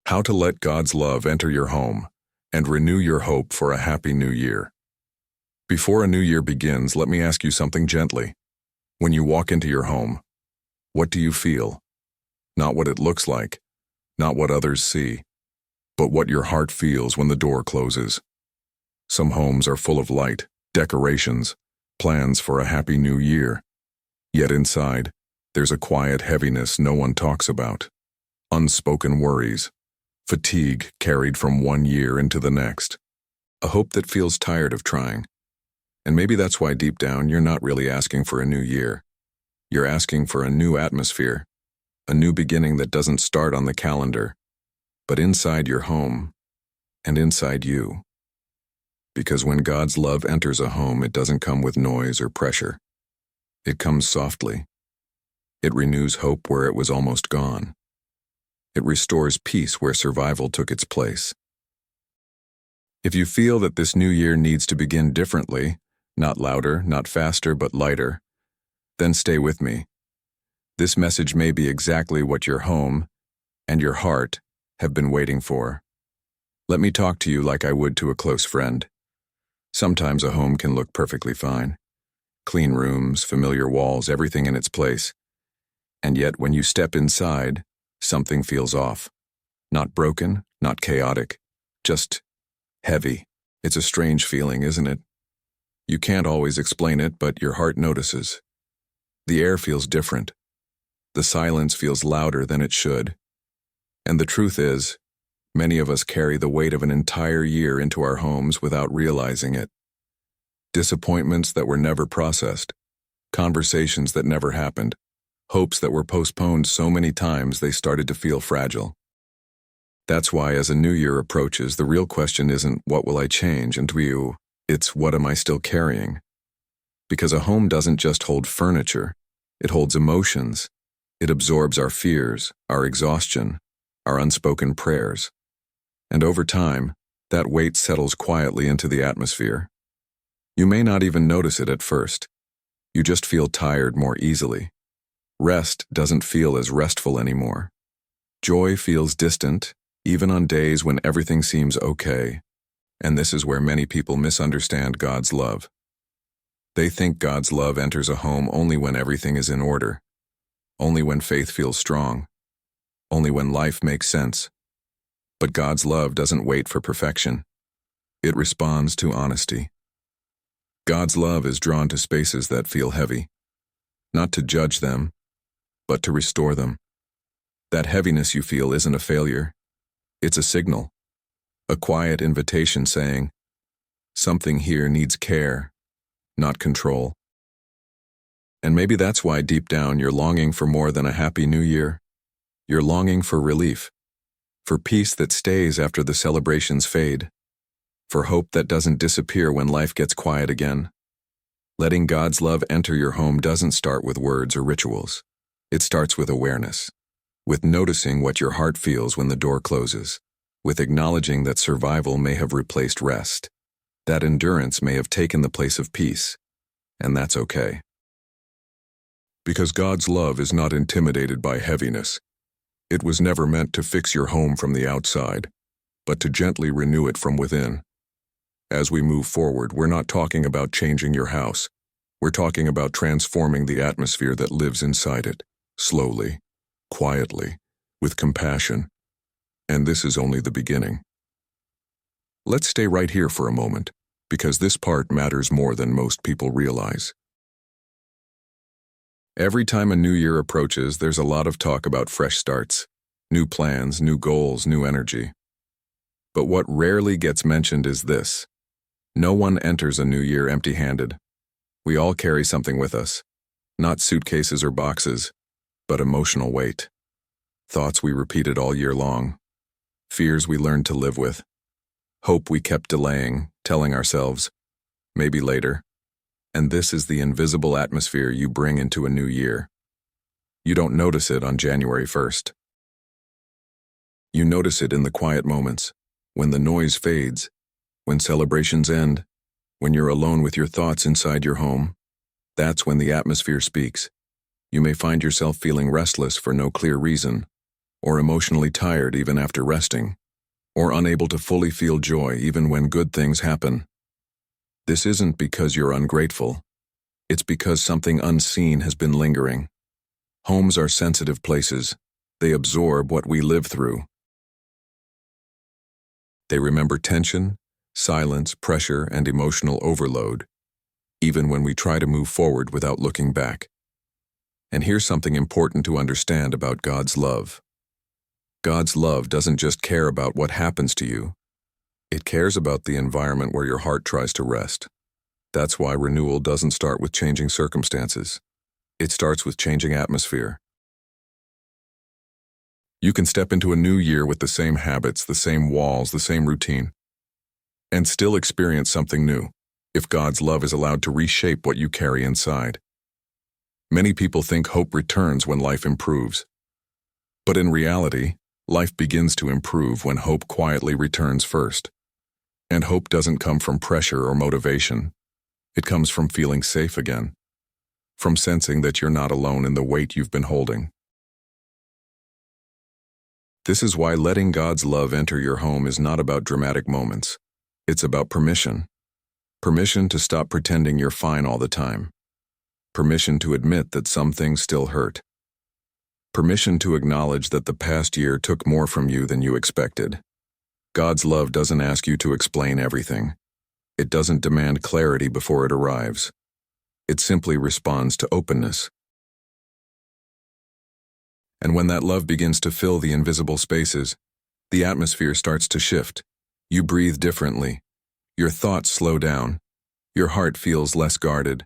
How to let God's love enter your home and renew your hope for a happy new year. Before a new year begins, let me ask you something gently. When you walk into your home, what do you feel? Not what it looks like, not what others see, but what your heart feels when the door closes. Some homes are full of light, decorations, plans for a happy new year. Yet inside, there's a quiet heaviness no one talks about. Unspoken worries, fatigue carried from one year into the next. A hope that feels tired of trying. And maybe that's why deep down you're not really asking for a new year. You're asking for a new atmosphere, a new beginning that doesn't start on the calendar, but inside your home and inside you. Because when God's love enters a home, it doesn't come with noise or pressure. It comes softly. It renews hope where it was almost gone. It restores peace where survival took its place. If you feel that this new year needs to begin differently, not louder, not faster, but lighter, then stay with me. This message may be exactly what your home and your heart have been waiting for. Let me talk to you like I would to a close friend. Sometimes a home can look perfectly fine. Clean rooms, familiar walls, everything in its place. And yet when you step inside, something feels off. Not broken, not chaotic, just heavy. It's a strange feeling, isn't it? You can't always explain it, but your heart notices. The air feels different. The silence feels louder than it should. And the truth is, many of us carry the weight of an entire year into our homes without realizing it. Disappointments that were never processed, conversations that never happened, hopes that were postponed so many times they started to feel fragile. That's why as a new year approaches, the real question isn't what will I change into you, it's what am I still carrying? Because a home doesn't just hold furniture, it holds emotions. It absorbs our fears, our exhaustion, our unspoken prayers. And over time, that weight settles quietly into the atmosphere. You may not even notice it at first. You just feel tired more easily. Rest doesn't feel as restful anymore. Joy feels distant, even on days when everything seems okay. And this is where many people misunderstand God's love. They think God's love enters a home only when everything is in order, only when faith feels strong, only when life makes sense. But God's love doesn't wait for perfection. It responds to honesty. God's love is drawn to spaces that feel heavy, not to judge them, but to restore them. That heaviness you feel isn't a failure. It's a signal, a quiet invitation saying, something here needs care, not control. And maybe that's why deep down you're longing for more than a happy new year. You're longing for relief, for peace that stays after the celebrations fade, for hope that doesn't disappear when life gets quiet again. Letting God's love enter your home doesn't start with words or rituals. It starts with awareness, with noticing what your heart feels when the door closes, with acknowledging that survival may have replaced rest, that endurance may have taken the place of peace, and that's okay. Because God's love is not intimidated by heaviness. It was never meant to fix your home from the outside, but to gently renew it from within. As we move forward, we're not talking about changing your house. We're talking about transforming the atmosphere that lives inside it, slowly, quietly, with compassion. And this is only the beginning. Let's stay right here for a moment, because this part matters more than most people realize. Every time a new year approaches, there's a lot of talk about fresh starts, new plans, new goals, new energy. But what rarely gets mentioned is this. No one enters a new year empty-handed. We all carry something with us, not suitcases or boxes, but emotional weight. Thoughts we repeated all year long, fears we learned to live with, hope we kept delaying, telling ourselves, maybe later. And this is the invisible atmosphere you bring into a new year. You don't notice it on January 1st. You notice it in the quiet moments, when the noise fades, when celebrations end, when you're alone with your thoughts inside your home. That's when the atmosphere speaks. You may find yourself feeling restless for no clear reason. or emotionally tired even after resting, or unable to fully feel joy even when good things happen. This isn't because you're ungrateful. It's because something unseen has been lingering. Homes are sensitive places. They absorb what we live through. They remember tension, silence, pressure, and emotional overload, even when we try to move forward without looking back. And here's something important to understand about God's love. God's love doesn't just care about what happens to you. It cares about the environment where your heart tries to rest. That's why renewal doesn't start with changing circumstances. It starts with changing atmosphere. You can step into a new year with the same habits, the same walls, the same routine, and still experience something new, if God's love is allowed to reshape what you carry inside. Many people think hope returns when life improves. But in reality, life begins to improve when hope quietly returns first. And hope doesn't come from pressure or motivation. It comes from feeling safe again, from sensing that you're not alone in the weight you've been holding. This is why letting God's love enter your home is not about dramatic moments. It's about permission. Permission to stop pretending you're fine all the time. Permission to admit that some things still hurt. Permission to acknowledge that the past year took more from you than you expected. God's love doesn't ask you to explain everything. It doesn't demand clarity before it arrives. It simply responds to openness. And when that love begins to fill the invisible spaces, the atmosphere starts to shift. You breathe differently. Your thoughts slow down. Your heart feels less guarded.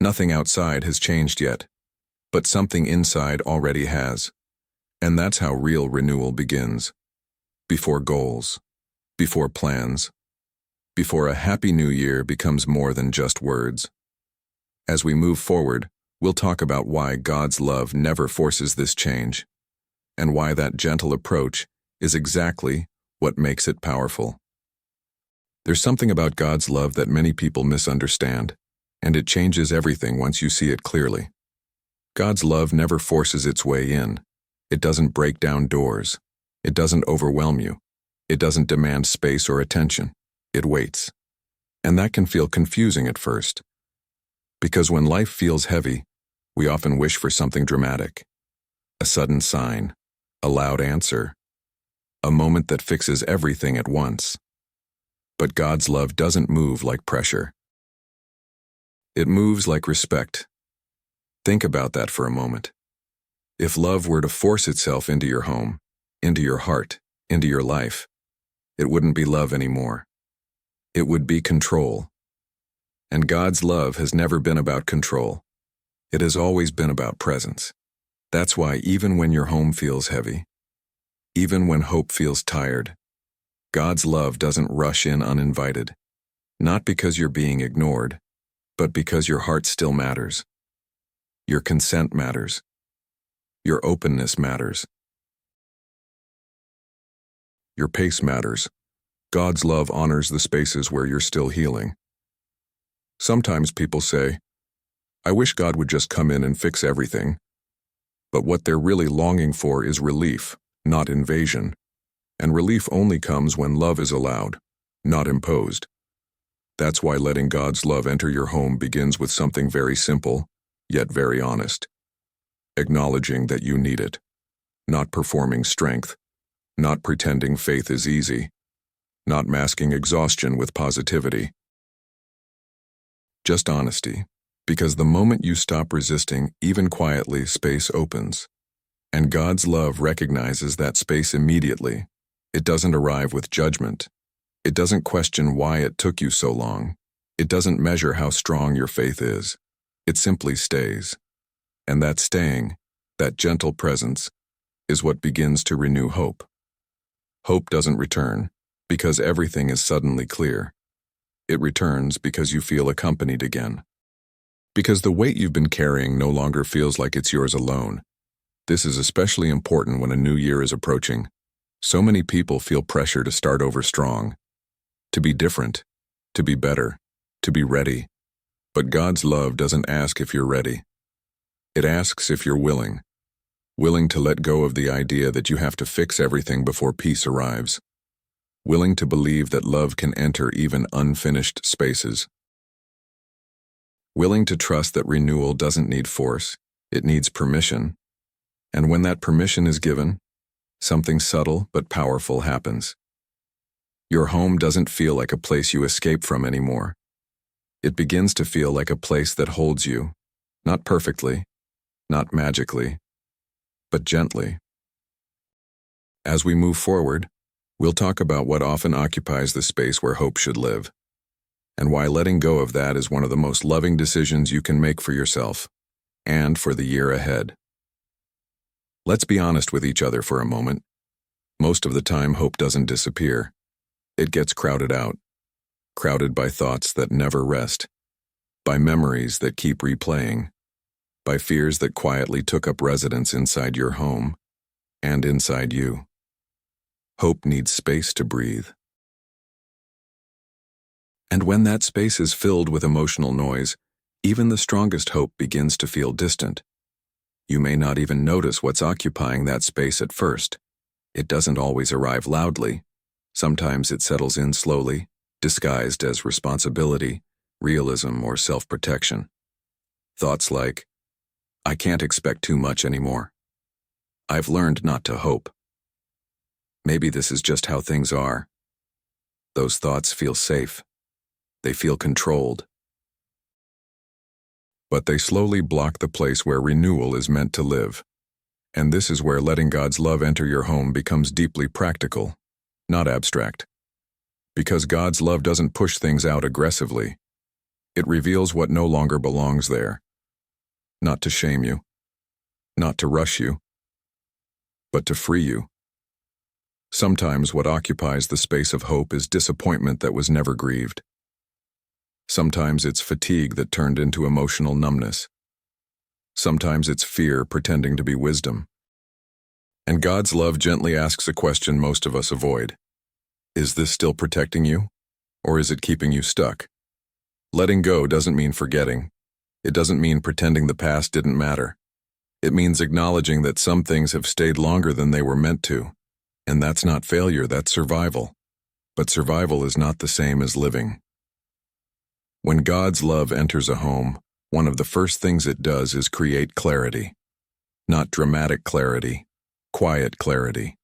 Nothing outside has changed yet, but something inside already has. And that's how real renewal begins. Before goals, before plans, before a happy new year becomes more than just words. As we move forward, we'll talk about why God's love never forces this change, and why that gentle approach is exactly what makes it powerful. There's something about God's love that many people misunderstand, and it changes everything once you see it clearly. God's love never forces its way in. It doesn't break down doors. It doesn't overwhelm you. It doesn't demand space or attention. It waits. And that can feel confusing at first. Because when life feels heavy, we often wish for something dramatic. A sudden sign, a loud answer, a moment that fixes everything at once. But God's love doesn't move like pressure. It moves like respect. Think about that for a moment. If love were to force itself into your home, into your heart, into your life, it wouldn't be love anymore. It would be control. And God's love has never been about control. It has always been about presence. That's why even when your home feels heavy, even when hope feels tired, God's love doesn't rush in uninvited. Not because you're being ignored, but because your heart still matters. Your consent matters. Your openness matters. Your pace matters. God's love honors the spaces where you're still healing. Sometimes people say, "I wish God would just come in and fix everything." But what they're really longing for is relief, not invasion. And relief only comes when love is allowed, not imposed. That's why letting God's love enter your home begins with something very simple, yet very honest. Acknowledging that you need it. Not performing strength. Not pretending faith is easy. Not masking exhaustion with positivity. Just honesty. Because the moment you stop resisting, even quietly, space opens. And God's love recognizes that space immediately. It doesn't arrive with judgment. It doesn't question why it took you so long. It doesn't measure how strong your faith is. It simply stays. And that staying, that gentle presence, is what begins to renew hope. Hope doesn't return because everything is suddenly clear. It returns because you feel accompanied again. Because the weight you've been carrying no longer feels like it's yours alone. This is especially important when a new year is approaching. So many people feel pressure to start over strong, to be different, to be better, to be ready. But God's love doesn't ask if you're ready. It asks if you're willing. willing to let go of the idea that you have to fix everything before peace arrives, willing to believe that love can enter even unfinished spaces, willing to trust that renewal doesn't need force, it needs permission, and when that permission is given, something subtle but powerful happens. Your home doesn't feel like a place you escape from anymore. It begins to feel like a place that holds you, not perfectly, not magically, but gently. As we move forward, we'll talk about what often occupies the space where hope should live, and why letting go of that is one of the most loving decisions you can make for yourself, and for the year ahead. Let's be honest with each other for a moment. Most of the time, hope doesn't disappear. It gets crowded out, crowded by thoughts that never rest, by memories that keep replaying, by fears that quietly took up residence inside your home and inside you. Hope needs space to breathe. And when that space is filled with emotional noise, even the strongest hope begins to feel distant. You may not even notice what's occupying that space at first. It doesn't always arrive loudly. Sometimes it settles in slowly, disguised as responsibility, realism, or self-protection. Thoughts like, I can't expect too much anymore. I've learned not to hope. Maybe this is just how things are. Those thoughts feel safe. They feel controlled. But they slowly block the place where renewal is meant to live. And this is where letting God's love enter your home becomes deeply practical, not abstract. Because God's love doesn't push things out aggressively. It reveals what no longer belongs there. Not to shame you, not to rush you, but to free you. Sometimes what occupies the space of hope is disappointment that was never grieved. Sometimes it's fatigue that turned into emotional numbness. Sometimes it's fear pretending to be wisdom. And God's love gently asks a question most of us avoid. Is this still protecting you, or is it keeping you stuck? Letting go doesn't mean forgetting. It doesn't mean pretending the past didn't matter. It means acknowledging that some things have stayed longer than they were meant to. And that's not failure, that's survival. But survival is not the same as living. When God's love enters a home, one of the first things it does is create clarity. Not dramatic clarity, quiet clarity.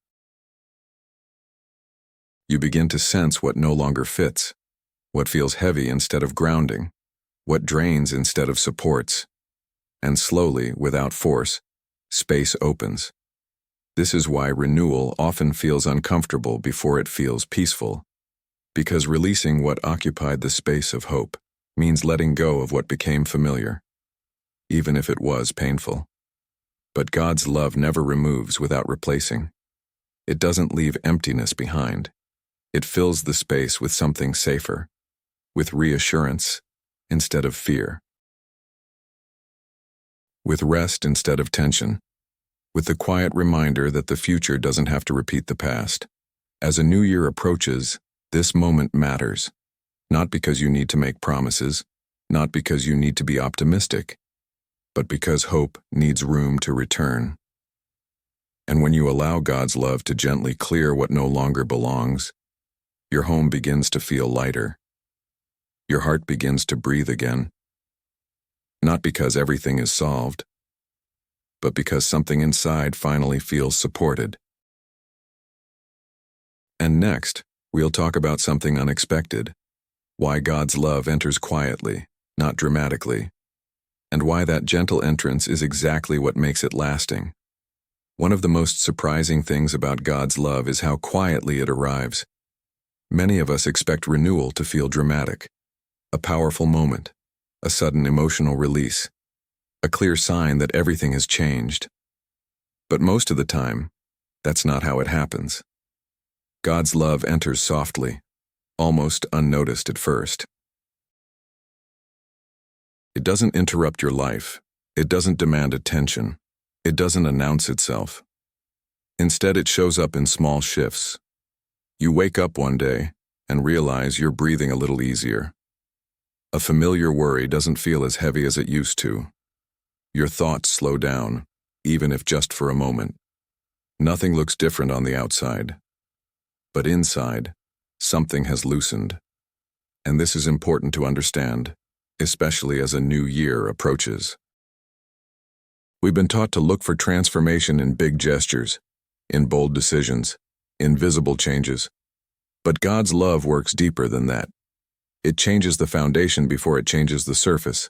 You begin to sense what no longer fits, what feels heavy instead of grounding, what drains instead of supports. And slowly, without force, space opens. This is why renewal often feels uncomfortable before it feels peaceful, because releasing what occupied the space of hope means letting go of what became familiar, even if it was painful. But God's love never removes without replacing. It doesn't leave emptiness behind. It fills the space with something safer, with reassurance instead of fear, with rest instead of tension, with the quiet reminder that the future doesn't have to repeat the past. As a new year approaches, this moment matters, not because you need to make promises, not because you need to be optimistic, but because hope needs room to return. And when you allow God's love to gently clear what no longer belongs, your home begins to feel lighter. Your heart begins to breathe again, not because everything is solved, but because something inside finally feels supported. And next, we'll talk about something unexpected, why God's love enters quietly, not dramatically, and why that gentle entrance is exactly what makes it lasting. One of the most surprising things about God's love is how quietly it arrives. Many of us expect renewal to feel dramatic, a powerful moment, a sudden emotional release, a clear sign that everything has changed. But most of the time, that's not how it happens. God's love enters softly, almost unnoticed at first. It doesn't interrupt your life. It doesn't demand attention. It doesn't announce itself. Instead, it shows up in small shifts. You wake up one day and realize you're breathing a little easier. A familiar worry doesn't feel as heavy as it used to. Your thoughts slow down. even if just for a moment. Nothing looks different on the outside. But inside, something has loosened. And this is important to understand, especially as a new year approaches. We've been taught to look for transformation in big gestures, in bold decisions, in visible changes. But God's love works deeper than that. It changes the foundation before it changes the surface.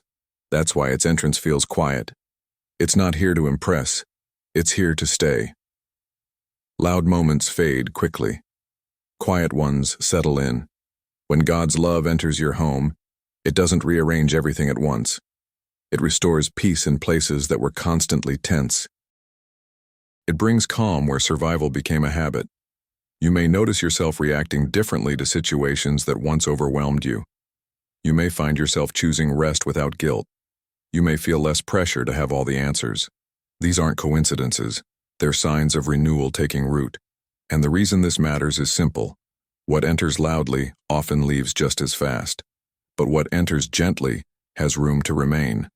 That's why its entrance feels quiet. It's not here to impress. It's here to stay. Loud moments fade quickly. Quiet ones settle in. When God's love enters your home, it doesn't rearrange everything at once. It restores peace in places that were constantly tense. It brings calm where survival became a habit. You may notice yourself reacting differently to situations that once overwhelmed you. You may find yourself choosing rest without guilt. You may feel less pressure to have all the answers. These aren't coincidences. They're signs of renewal taking root. And the reason this matters is simple. What enters loudly often leaves just as fast. But what enters gently has room to remain.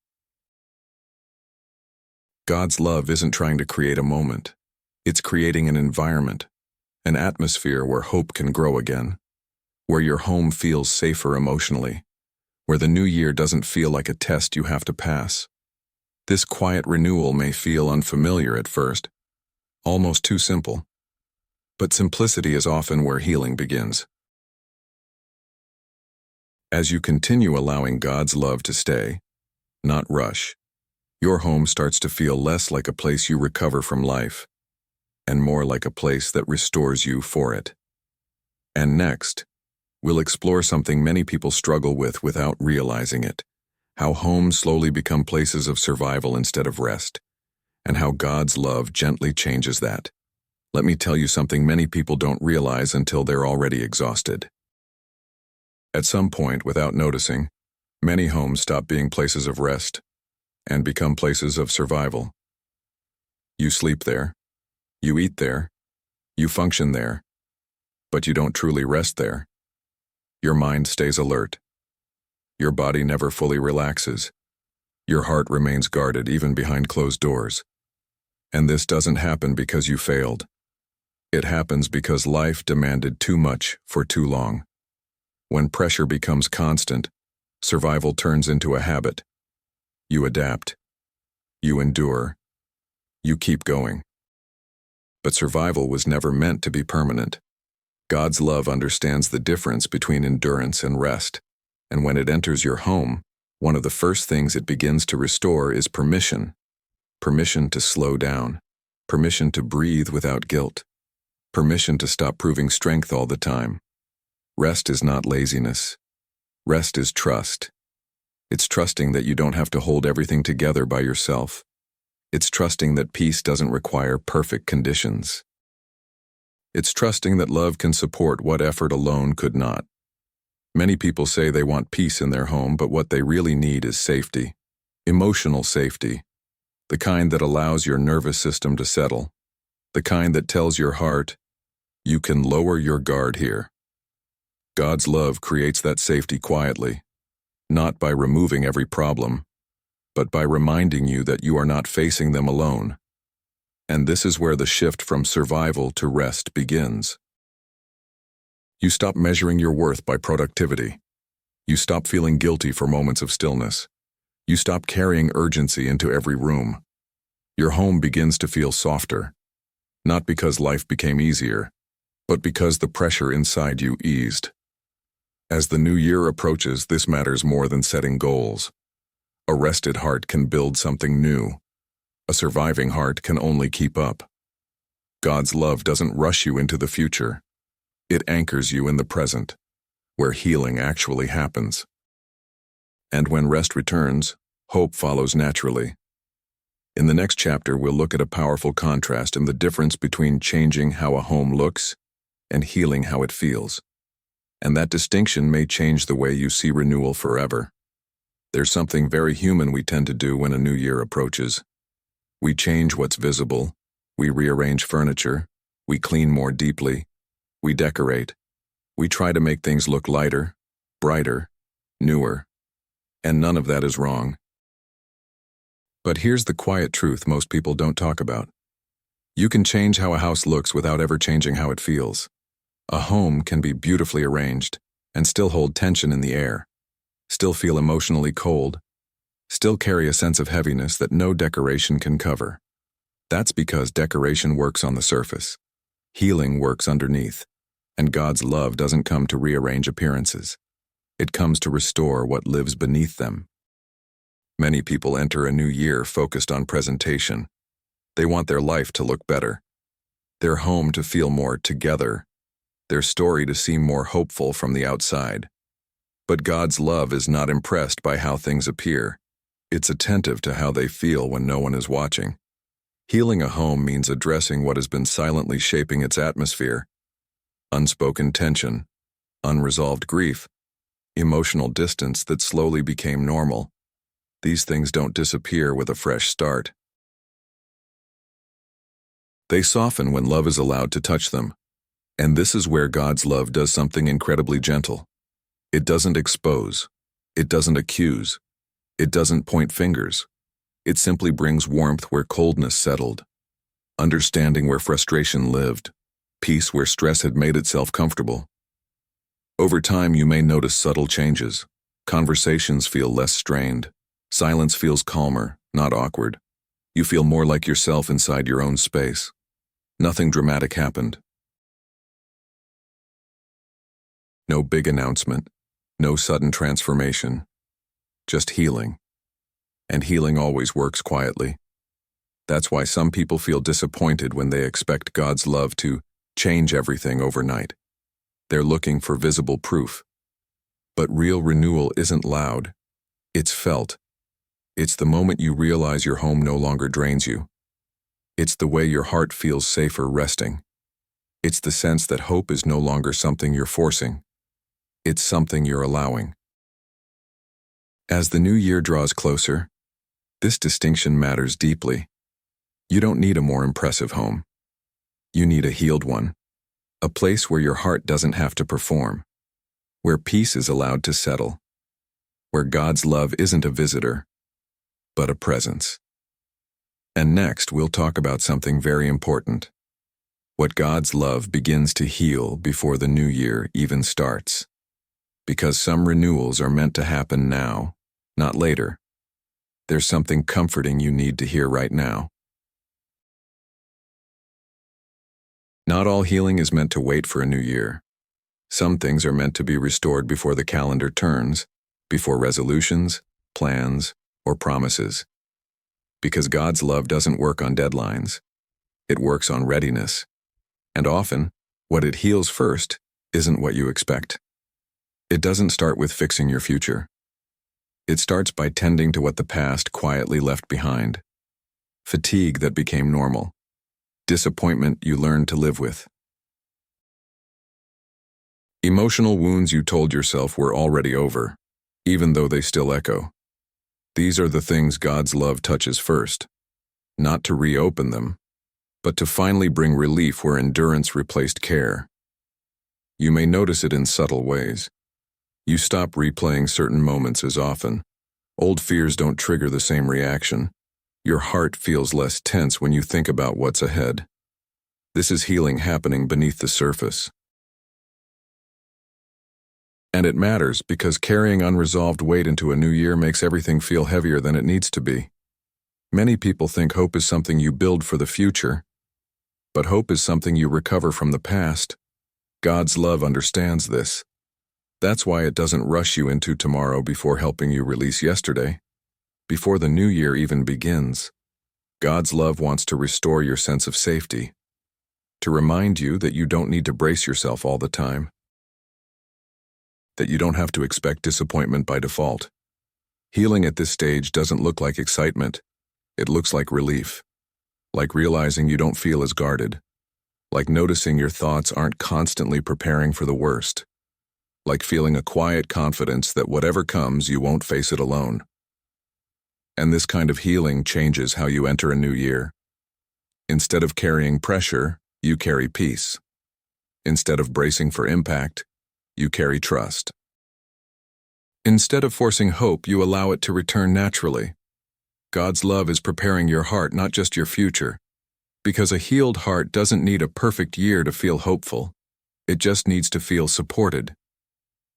God's love isn't trying to create a moment. It's creating an environment, an atmosphere where hope can grow again, where your home feels safer emotionally, where the new year doesn't feel like a test you have to pass. This quiet renewal may feel unfamiliar at first, almost too simple. But simplicity is often where healing begins. As you continue allowing God's love to stay, not rush, your home starts to feel less like a place you recover from life, and more like a place that restores you for it. And next, we'll explore something many people struggle with without realizing it, how homes slowly become places of survival instead of rest, and how God's love gently changes that. Let me tell you something many people don't realize until they're already exhausted. At some point, without noticing, many homes stop being places of rest and become places of survival. You sleep there, you eat there, you function there, but you don't truly rest there. Your mind stays alert. Your body never fully relaxes. Your heart remains guarded even behind closed doors. And this doesn't happen because you failed. It happens because life demanded too much for too long. When pressure becomes constant, survival turns into a habit. You adapt. You endure. You keep going. But survival was never meant to be permanent. God's love understands the difference between endurance and rest, and when it enters your home, one of the first things it begins to restore is permission. Permission to slow down. Permission to breathe without guilt. Permission to stop proving strength all the time. Rest is not laziness. Rest is trust. It's trusting that you don't have to hold everything together by yourself. It's trusting that peace doesn't require perfect conditions. It's trusting that love can support what effort alone could not. Many people say they want peace in their home, but what they really need is safety. Emotional safety. The kind that allows your nervous system to settle. The kind that tells your heart, you can lower your guard here. God's love creates that safety quietly, not by removing every problem, but by reminding you that you are not facing them alone. And this is where the shift from survival to rest begins. You stop measuring your worth by productivity. You stop feeling guilty for moments of stillness. You stop carrying urgency into every room. Your home begins to feel softer, not because life became easier, but because the pressure inside you eased. As the new year approaches, this matters more than setting goals. A rested heart can build something new. A surviving heart can only keep up. God's love doesn't rush you into the future. It anchors you in the present, where healing actually happens. And when rest returns, hope follows naturally. In the next chapter, we'll look at a powerful contrast in the difference between changing how a home looks and healing how it feels. And that distinction may change the way you see renewal forever. There's something very human we tend to do when a new year approaches. We change what's visible, we rearrange furniture, we clean more deeply, we decorate, we try to make things look lighter, brighter, newer. And none of that is wrong. But here's the quiet truth most people don't talk about. You can change how a house looks without ever changing how it feels. A home can be beautifully arranged and still hold tension in the air, still feel emotionally cold, still carry a sense of heaviness that no decoration can cover. That's because decoration works on the surface. Healing works underneath, and God's love doesn't come to rearrange appearances. It comes to restore what lives beneath them. Many people enter a new year focused on presentation. They want their life to look better, their home to feel more together, their story to seem more hopeful from the outside. But God's love is not impressed by how things appear. It's attentive to how they feel when no one is watching. Healing a home means addressing what has been silently shaping its atmosphere. Unspoken tension, unresolved grief, emotional distance that slowly became normal. These things don't disappear with a fresh start. They soften when love is allowed to touch them. And this is where God's love does something incredibly gentle. It doesn't expose. It doesn't accuse. It doesn't point fingers. It simply brings warmth where coldness settled, understanding where frustration lived, peace where stress had made itself comfortable. Over time, you may notice subtle changes. Conversations feel less strained. Silence feels calmer, not awkward. You feel more like yourself inside your own space. Nothing dramatic happened. No big announcement, no sudden transformation, just healing. And healing always works quietly. That's why some people feel disappointed when they expect God's love to change everything overnight. They're looking for visible proof. But real renewal isn't loud. It's felt. It's the moment you realize your home no longer drains you. It's the way your heart feels safer resting. It's the sense that hope is no longer something you're forcing. It's something you're allowing. As the new year draws closer, this distinction matters deeply. You don't need a more impressive home. You need a healed one. A place where your heart doesn't have to perform. Where peace is allowed to settle. Where God's love isn't a visitor, but a presence. And next, we'll talk about something very important. What God's love begins to heal before the new year even starts. Because some renewals are meant to happen now, not later. There's something comforting you need to hear right now. Not all healing is meant to wait for a new year. Some things are meant to be restored before the calendar turns, before resolutions, plans, or promises. Because God's love doesn't work on deadlines. It works on readiness. And often, what it heals first isn't what you expect. It doesn't start with fixing your future. It starts by tending to what the past quietly left behind. Fatigue that became normal. Disappointment you learned to live with. Emotional wounds you told yourself were already over, even though they still echo. These are the things God's love touches first. Not to reopen them, but to finally bring relief where endurance replaced care. You may notice it in subtle ways. You stop replaying certain moments as often. Old fears don't trigger the same reaction. Your heart feels less tense when you think about what's ahead. This is healing happening beneath the surface. And it matters because carrying unresolved weight into a new year makes everything feel heavier than it needs to be. Many people think hope is something you build for the future, but hope is something you recover from the past. God's love understands this. That's why it doesn't rush you into tomorrow before helping you release yesterday. Before the new year even begins, God's love wants to restore your sense of safety, to remind you that you don't need to brace yourself all the time, that you don't have to expect disappointment by default. Healing at this stage doesn't look like excitement. It looks like relief, like realizing you don't feel as guarded, like noticing your thoughts aren't constantly preparing for the worst, like feeling a quiet confidence that whatever comes, you won't face it alone. And this kind of healing changes how you enter a new year. Instead of carrying pressure, you carry peace. Instead of bracing for impact, you carry trust. Instead of forcing hope, you allow it to return naturally. God's love is preparing your heart, not just your future. Because a healed heart doesn't need a perfect year to feel hopeful. It just needs to feel supported.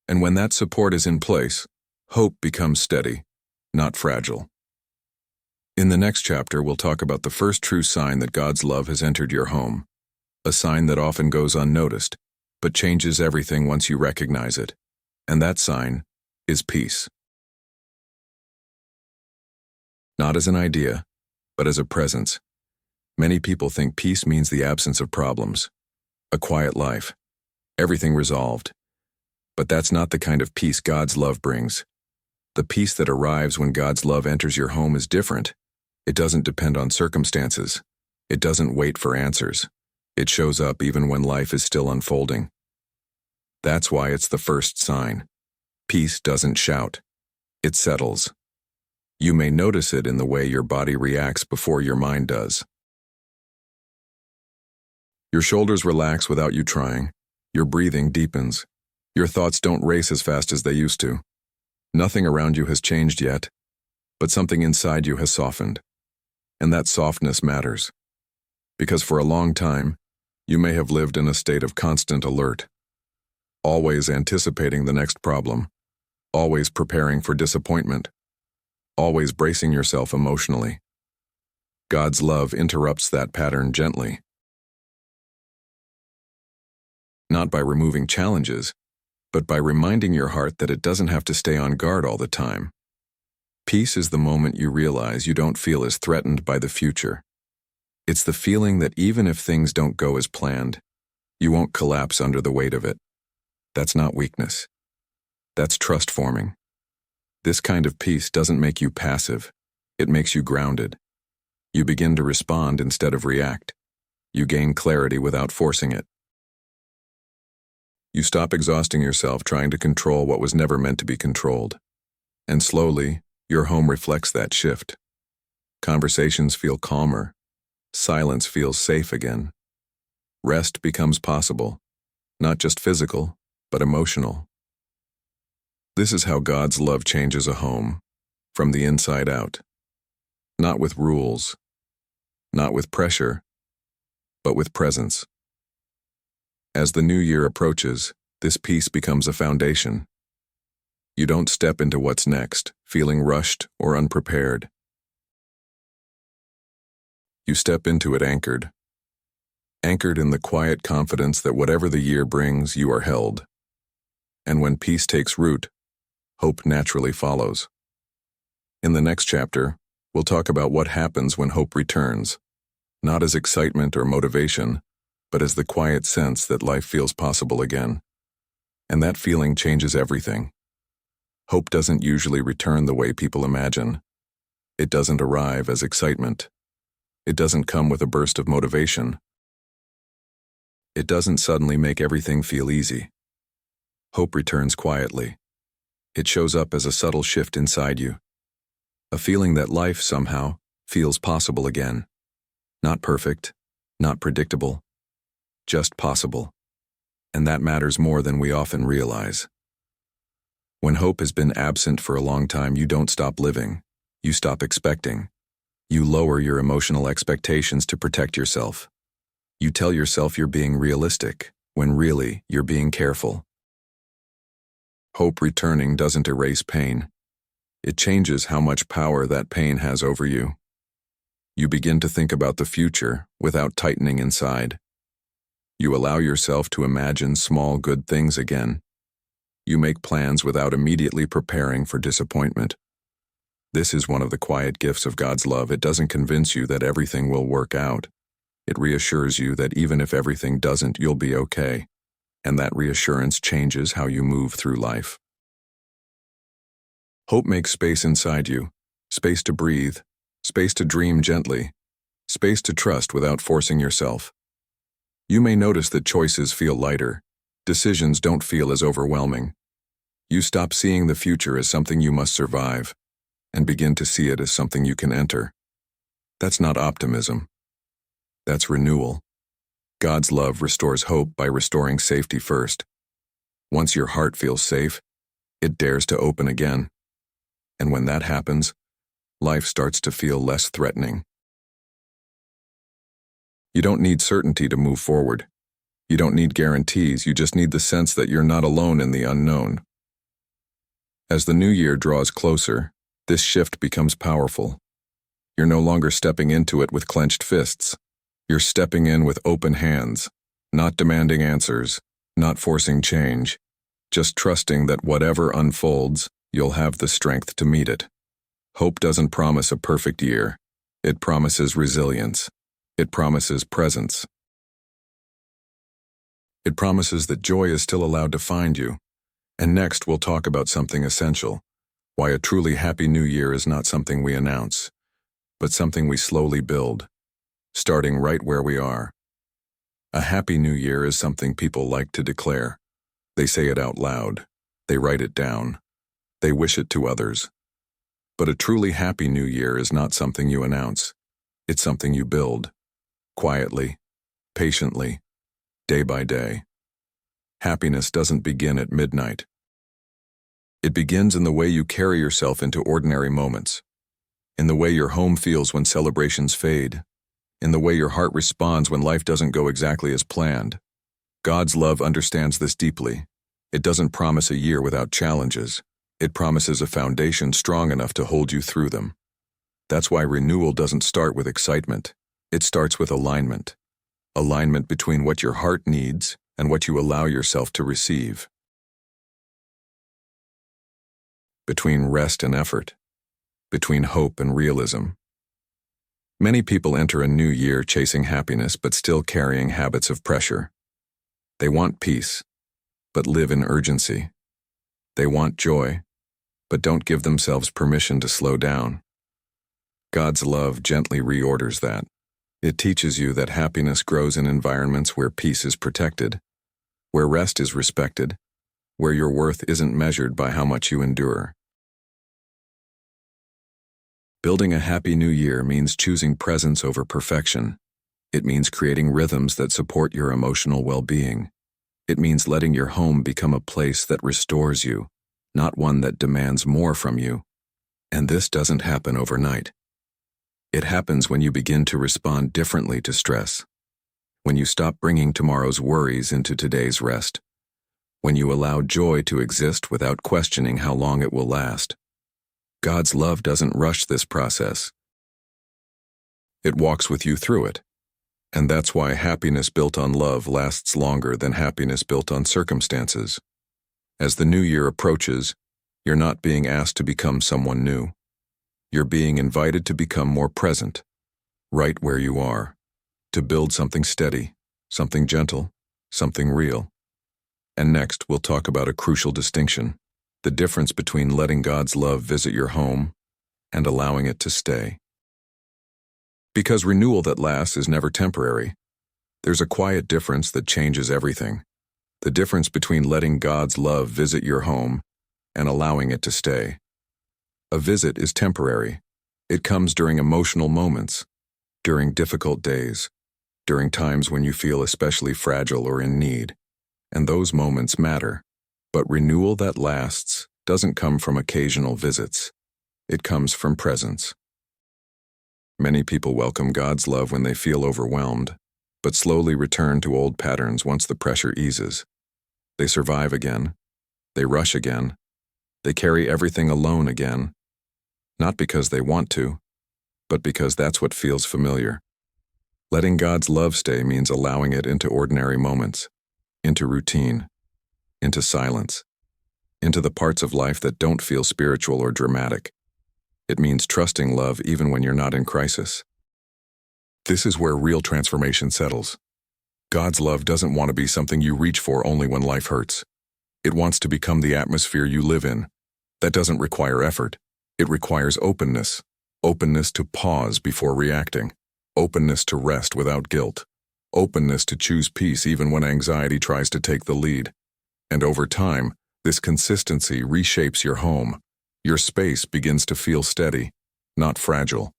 And when that support is in place, hope becomes steady, not fragile. In the next chapter, we'll talk about the first true sign that God's love has entered your home. A sign that often goes unnoticed, but changes everything once you recognize it. And that sign is peace. Not as an idea, but as a presence. Many people think peace means the absence of problems, a quiet life, everything resolved. But that's not the kind of peace God's love brings. The peace that arrives when God's love enters your home is different. It doesn't depend on circumstances. It doesn't wait for answers. It shows up even when life is still unfolding. That's why it's the first sign. Peace doesn't shout. It settles. You may notice it in the way your body reacts before your mind does. Your shoulders relax without you trying. Your breathing deepens. Your thoughts don't race as fast as they used to. Nothing around you has changed yet, but something inside you has softened. And that softness matters. Because for a long time, you may have lived in a state of constant alert, always anticipating the next problem, always preparing for disappointment, always bracing yourself emotionally. God's love interrupts that pattern gently. Not by removing challenges, but by reminding your heart that it doesn't have to stay on guard all the time. Peace is the moment you realize you don't feel as threatened by the future. It's the feeling that even if things don't go as planned, you won't collapse under the weight of it. That's not weakness. That's trust forming. This kind of peace doesn't make you passive. It makes you grounded. You begin to respond instead of react. You gain clarity without forcing it. You stop exhausting yourself trying to control what was never meant to be controlled. And slowly, your home reflects that shift. Conversations feel calmer. Silence feels safe again. Rest becomes possible, not just physical, but emotional. This is how God's love changes a home, from the inside out. Not with rules, not with pressure, but with presence. As the new year approaches, this peace becomes a foundation. You don't step into what's next, feeling rushed or unprepared. You step into it anchored. Anchored in the quiet confidence that whatever the year brings, you are held. And when peace takes root, hope naturally follows. In the next chapter, we'll talk about what happens when hope returns, not as excitement or motivation, but as the quiet sense that life feels possible again. And that feeling changes everything. Hope doesn't usually return the way people imagine. It doesn't arrive as excitement. It doesn't come with a burst of motivation. It doesn't suddenly make everything feel easy. Hope returns quietly. It shows up as a subtle shift inside you. A feeling that life somehow feels possible again. Not perfect, not predictable, just possible. And that matters more than we often realize. When hope has been absent for a long time, you don't stop living. You stop expecting. You lower your emotional expectations to protect yourself. You tell yourself you're being realistic, when really you're being careful. Hope returning doesn't erase pain. It changes how much power that pain has over you. You begin to think about the future without tightening inside. You allow yourself to imagine small good things again. You make plans without immediately preparing for disappointment. This is one of the quiet gifts of God's love. It doesn't convince you that everything will work out. It reassures you that even if everything doesn't, you'll be okay. And that reassurance changes how you move through life. Hope makes space inside you, space to breathe, space to dream gently, space to trust without forcing yourself. You may notice that choices feel lighter, decisions don't feel as overwhelming. You stop seeing the future as something you must survive, and begin to see it as something you can enter. That's not optimism. That's renewal. God's love restores hope by restoring safety first. Once your heart feels safe, it dares to open again. And when that happens, life starts to feel less threatening. You don't need certainty to move forward. You don't need guarantees, you just need the sense that you're not alone in the unknown. As the new year draws closer, this shift becomes powerful. You're no longer stepping into it with clenched fists. You're stepping in with open hands, not demanding answers, not forcing change, just trusting that whatever unfolds, you'll have the strength to meet it. Hope doesn't promise a perfect year. It promises resilience. It promises presence. It promises that joy is still allowed to find you. And next, we'll talk about something essential: why a truly happy new year is not something we announce, but something we slowly build, starting right where we are. A happy new year is something people like to declare. They say it out loud. They write it down. They wish it to others. But a truly happy new year is not something you announce. It's something you build, quietly, patiently, day by day. Happiness doesn't begin at midnight. It begins in the way you carry yourself into ordinary moments, in the way your home feels when celebrations fade, in the way your heart responds when life doesn't go exactly as planned. God's love understands this deeply. It doesn't promise a year without challenges. It promises a foundation strong enough to hold you through them. That's why renewal doesn't start with excitement. It starts with alignment. Alignment between what your heart needs and what you allow yourself to receive. Between rest and effort. Between hope and realism. Many people enter a new year chasing happiness but still carrying habits of pressure. They want peace, but live in urgency. They want joy, but don't give themselves permission to slow down. God's love gently reorders that. It teaches you that happiness grows in environments where peace is protected, where rest is respected, where your worth isn't measured by how much you endure. Building a happy new year means choosing presence over perfection. It means creating rhythms that support your emotional well-being. It means letting your home become a place that restores you, not one that demands more from you. And this doesn't happen overnight. It happens when you begin to respond differently to stress, when you stop bringing tomorrow's worries into today's rest, when you allow joy to exist without questioning how long it will last. God's love doesn't rush this process. It walks with you through it. And that's why happiness built on love lasts longer than happiness built on circumstances. As the new year approaches, you're not being asked to become someone new. You're being invited to become more present, right where you are, to build something steady, something gentle, something real. And next, we'll talk about a crucial distinction: the difference between letting God's love visit your home and allowing it to stay. Because renewal that lasts is never temporary. There's a quiet difference that changes everything. The difference between letting God's love visit your home and allowing it to stay. A visit is temporary. It comes during emotional moments, during difficult days, during times when you feel especially fragile or in need. And those moments matter. But renewal that lasts doesn't come from occasional visits. It comes from presence. Many people welcome God's love when they feel overwhelmed, but slowly return to old patterns once the pressure eases. They survive again. They rush again. They carry everything alone again. Not because they want to, but because that's what feels familiar. Letting God's love stay means allowing it into ordinary moments, into routine, into silence, into the parts of life that don't feel spiritual or dramatic. It means trusting love even when you're not in crisis. This is where real transformation settles. God's love doesn't want to be something you reach for only when life hurts. It wants to become the atmosphere you live in. That doesn't require effort. It requires openness. Openness to pause before reacting. Openness to rest without guilt. Openness to choose peace even when anxiety tries to take the lead. And over time, this consistency reshapes your home. Your space begins to feel steady, not fragile.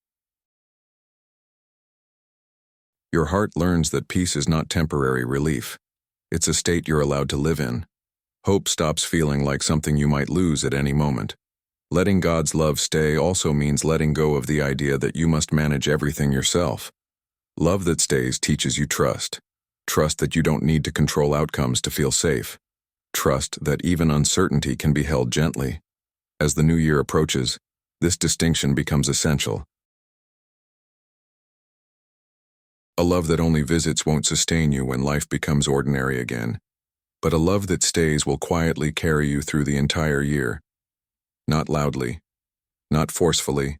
Your heart learns that peace is not temporary relief. It's a state you're allowed to live in. Hope stops feeling like something you might lose at any moment. Letting God's love stay also means letting go of the idea that you must manage everything yourself. Love that stays teaches you trust. Trust that you don't need to control outcomes to feel safe. Trust that even uncertainty can be held gently. As the new year approaches, this distinction becomes essential. A love that only visits won't sustain you when life becomes ordinary again, but a love that stays will quietly carry you through the entire year. Not loudly, not forcefully,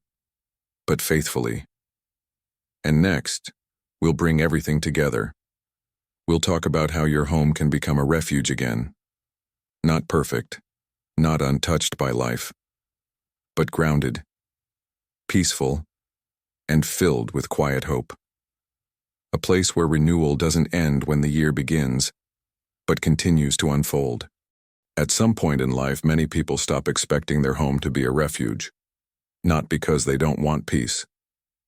but faithfully. And next, we'll bring everything together. We'll talk about how your home can become a refuge again. Not perfect, not untouched by life, but grounded, peaceful, and filled with quiet hope. A place where renewal doesn't end when the year begins, but continues to unfold. At some point in life, many people stop expecting their home to be a refuge, not because they don't want peace,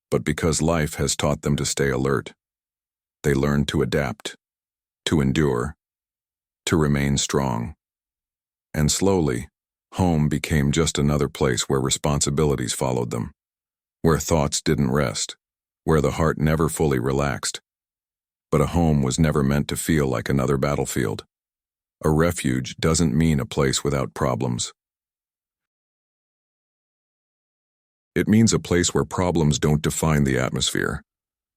but because life has taught them to stay alert. They learn to adapt, to endure, to remain strong. And slowly, home became just another place where responsibilities followed them, where thoughts didn't rest, where the heart never fully relaxed. But a home was never meant to feel like another battlefield. A refuge doesn't mean a place without problems. It means a place where problems don't define the atmosphere.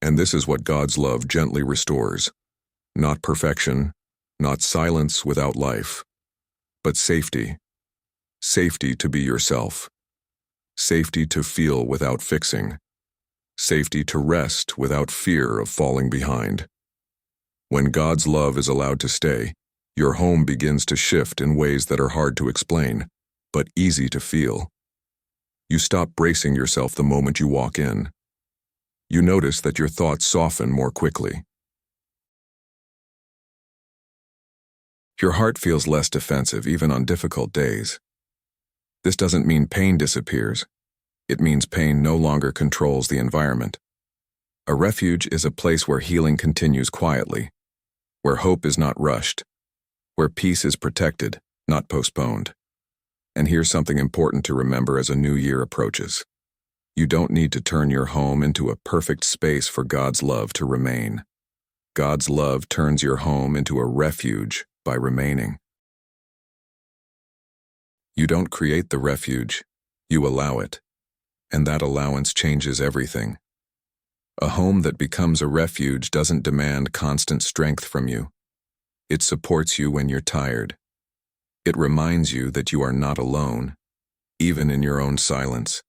And this is what God's love gently restores. Not perfection, not silence without life, but safety. Safety to be yourself. Safety to feel without fixing. Safety to rest without fear of falling behind. When God's love is allowed to stay, your home begins to shift in ways that are hard to explain, but easy to feel. You stop bracing yourself the moment you walk in. You notice that your thoughts soften more quickly. Your heart feels less defensive even on difficult days. This doesn't mean pain disappears. It means pain no longer controls the environment. A refuge is a place where healing continues quietly, where hope is not rushed, where peace is protected, not postponed. And here's something important to remember as a new year approaches. You don't need to turn your home into a perfect space for God's love to remain. God's love turns your home into a refuge by remaining. You don't create the refuge, you allow it. And that allowance changes everything. A home that becomes a refuge doesn't demand constant strength from you. It supports you when you're tired. It reminds you that you are not alone, even in your own silence.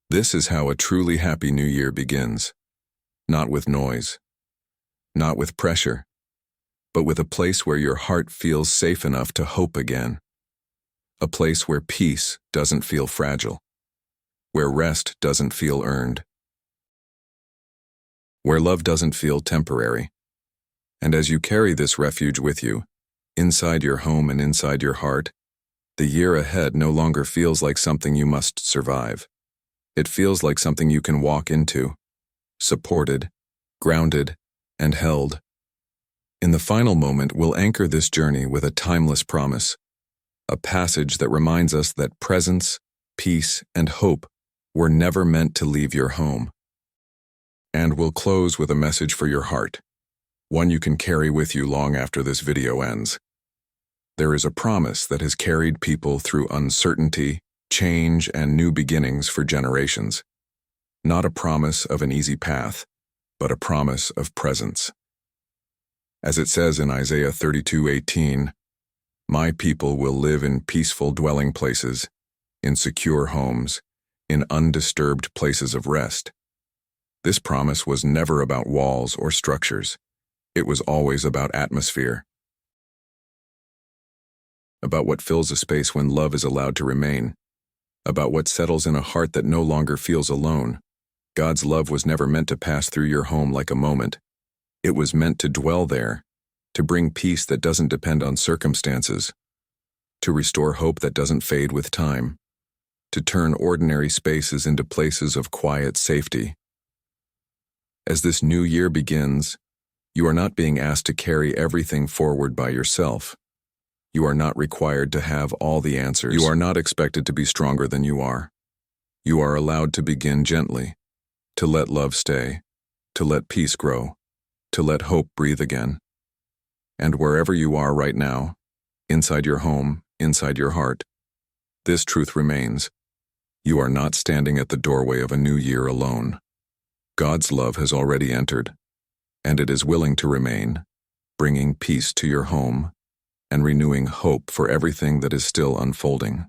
This is how a truly happy new year begins. Not with noise, not with pressure, but with a place where your heart feels safe enough to hope again. A place where peace doesn't feel fragile, where rest doesn't feel earned, where love doesn't feel temporary. And as you carry this refuge with you, inside your home and inside your heart, the year ahead no longer feels like something you must survive. It feels like something you can walk into, supported, grounded, and held. In the final moment, we'll anchor this journey with a timeless promise, a passage that reminds us that presence, peace, and hope were never meant to leave your home. And we'll close with a message for your heart, one you can carry with you long after this video ends. There is a promise that has carried people through uncertainty, change, and new beginnings for generations. Not a promise of an easy path, but a promise of presence. As it says in Isaiah 32:18, "My people will live in peaceful dwelling places, in secure homes, in undisturbed places of rest." This promise was never about walls or structures. It was always about atmosphere. About what fills a space when love is allowed to remain. About what settles in a heart that no longer feels alone. God's love was never meant to pass through your home like a moment. It was meant to dwell there, to bring peace that doesn't depend on circumstances, to restore hope that doesn't fade with time, to turn ordinary spaces into places of quiet safety. As this new year begins, you are not being asked to carry everything forward by yourself. You are not required to have all the answers. You are not expected to be stronger than you are. You are allowed to begin gently, to let love stay, to let peace grow, to let hope breathe again. And wherever you are right now, inside your home, inside your heart, this truth remains. You are not standing at the doorway of a new year alone. God's love has already entered, and it is willing to remain, bringing peace to your home and renewing hope for everything that is still unfolding.